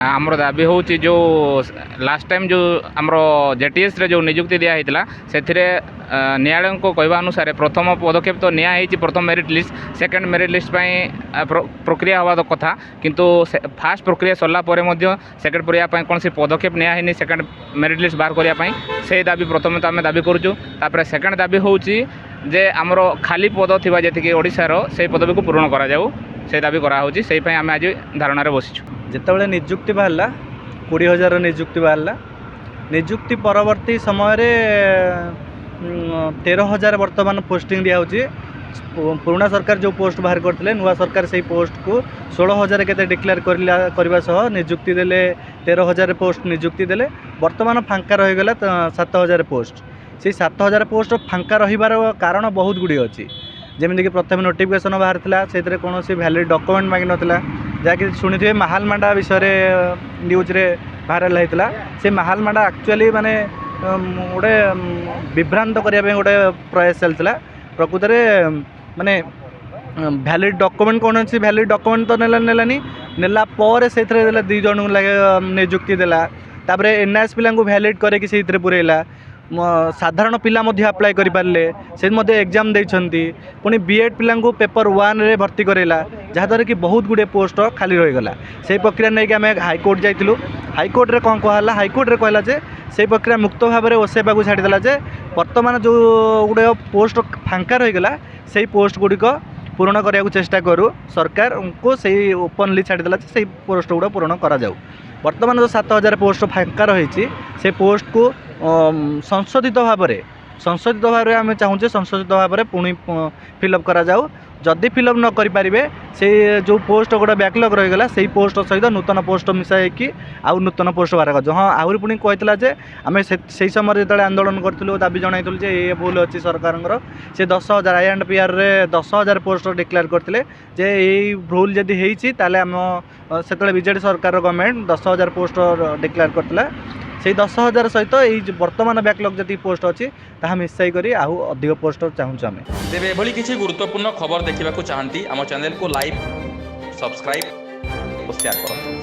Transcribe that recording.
आमर दाबी हूँ जो लास्ट टाइम जो आमर जेटीएस रे जो नियुक्ति दिया होता से न्यायालय को कहवा अनुसार प्रथम पदक्षेप तो निया प्रथम merit list second merit list प्रक्रिया हवा तो कथा किंतु फास्ट प्रक्रिया सरला सेकेंड प्रक्रिया कौन सी पदक्षेप निया सेकेंड मेरिट लिस्ट बाहर करने से दाबी प्रथम तो आम दाबी करुँ सेकेंड दाबी हूँ जे आमर खाली पद थी जी ओडार से पदवी को पूरण कराऊ से दाबी कराऊँ से आम आज धारणा बसीचु जितेबाला निजुक्ति बाहरला 20,000 निजुक्ति बाहरला निजुक्ति परवर्ती समय 13,000 वर्तमान पोस्टिंग दिया पुराना सरकार जो पोस्ट बाहर करते नुआ सरकार से पोस्ट को 16,000 के डिक्लेयर करने सह निजुक्ति देले 13,000 पोस्ट निजुक्ति देले वर्तमान फांका रहीगला 7,000 पोस्ट से 7,000 पोस्ट फांका रहीबार कारण बहुत गुड़ी अच्छी जमीक प्रथम नोटिफिकेशन बाहर से कौन भैलिड डॉक्यूमेंट मांगी नाला जहाँकि शुणी महालमांडा विषय न्यूज रे भाइराल होता से महालमांडा एक्चुअली माने गोटे विभ्रांत करने गोटे प्रयास चलता प्रकृत में माने भैलिड डॉक्यूमेंट कौन अच्छी भैलिड डॉक्यूमेंट तो नेलानी नेला पर से 2 जन लगे निजुक्ति देला तापर एनआईएस पिला भैलिड करके से पुरेला साधारण पिला अप्लाई करें से एग्जाम देती पुणी बीएड पिला पेपर 1 रे भर्ती करेला जहाँद्वारा कि बहुत गुड़े पोस्ट खाली रहीगला से प्रक्रिया नहीं कि आम हाईकोर्ट जाइलु हाईकोर्ट रे कौन कहला हाईकोर्ट रे कहला जे से प्रक्रिया मुक्त भाव में ओसेवा को छाड़देला जे वर्तमान जो गुड़े पोस्ट फांका रहीगला से पोस्ट गुड़िक पूरण करने को चेष्टा करूँ सरकार को सही ओपनली छाड़देला से पोस्ट गुड़ा पूरण कराऊ वर्तमान जो 7,000 पोस्ट फांका रही से पोस्ट को संशोधित भाव में आम चाहूँचे संशोधित भाव में पुणी फिलअप करा जाऊ जदि फिलअप न करें से जो पोस्ट गोटे बैकलॉग रहीगला से पोस्ट सहित नूतन पोस्ट मिसाई आउ नूतन पोस्ट बाहर कर हाँ आहरी पुणी कहला जे आम से समय जो आंदोलन करूँ दाबी जनाइलु जे ये भूल अच्छी सरकार से 10,000 INPR रे 10,000 पोस्ट डिक्लेयर करते जे ये भूल जदि होती आम से बीजेडी सरकार गवर्नमेंट 10,000 पोस्ट डिक्लेयर करता से 10,000 सहित ये वर्तमान बैकलॉग जी पोस्ट अच्छी ताहा मिसाई करी आउ अधिक पोस्ट चाहूँ आम तेरे एभली किसी गुरुत्वपूर्ण खबर देखा चाहती आम चैनल को लाइक सब्सक्राइब और शेयर करूँ।